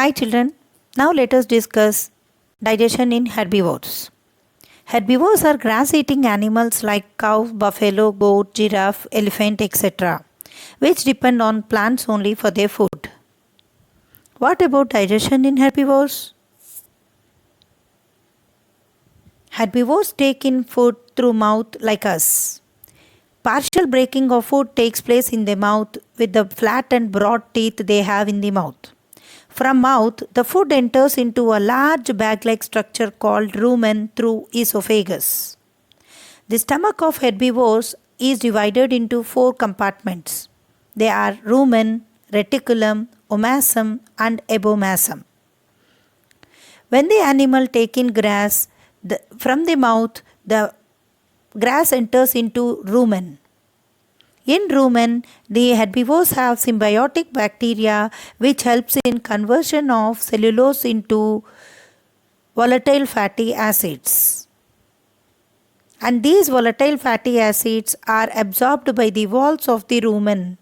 Hi children, now let us discuss digestion in herbivores. Herbivores are grass eating animals like cow, buffalo, goat, giraffe, elephant, etc., which depend on plants only for their food. What about digestion in herbivores? Herbivores take in food through mouth like us. Partial breaking of food takes place in the mouth with the flat and broad teeth they have in the mouth. From mouth, the food enters into a large bag-like structure called rumen through esophagus. The stomach of herbivores is divided into 4 compartments. They are rumen, reticulum, omasum and abomasum. When the animal takes in grass from the mouth, the grass enters into rumen. In rumen, the herbivores have symbiotic bacteria which helps in conversion of cellulose into volatile fatty acids. And these volatile fatty acids are absorbed by the walls of the rumen.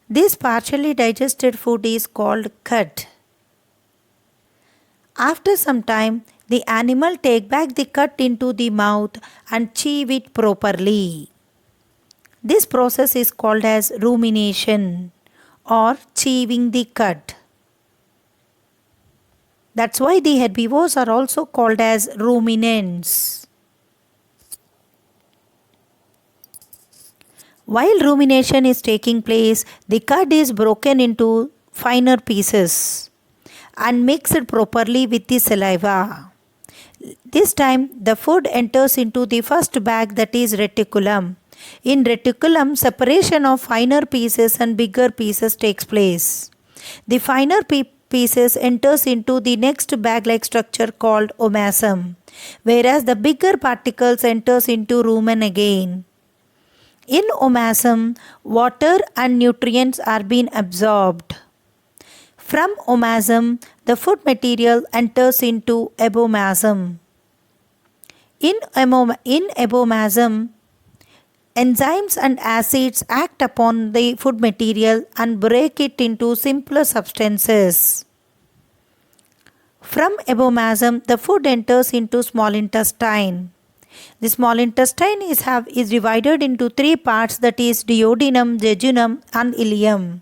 This partially digested food is called cud. After some time, the animal take back the cud into the mouth and chew it properly. This process is called as rumination or chewing the cud. That's why the herbivores are also called as ruminants. While rumination is taking place, the cud is broken into finer pieces and mixed properly with the saliva. This time the food enters into the first bag, that is reticulum. In reticulum, separation of finer pieces and bigger pieces takes place. The finer pieces enters into the next bag-like structure called omasum, whereas the bigger particles enters into rumen again. In omasum, water and nutrients are being absorbed. From omasum, the food material enters into abomasum. In abomasum, enzymes and acids act upon the food material and break it into simpler substances. From abomasum, the food enters into small intestine. The small intestine is divided into 3 parts, that is duodenum, jejunum and ileum.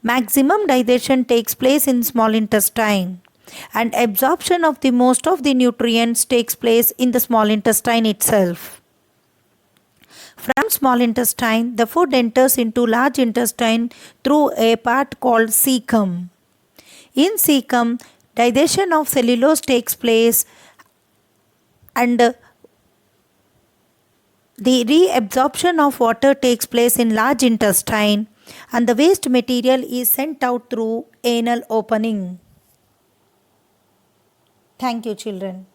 Maximum digestion takes place in small intestine and absorption of the most of the nutrients takes place in the small intestine itself. From small intestine, the food enters into large intestine through a part called cecum. In cecum, digestion of cellulose takes place and the reabsorption of water takes place in large intestine and the waste material is sent out through anal opening. Thank you, children.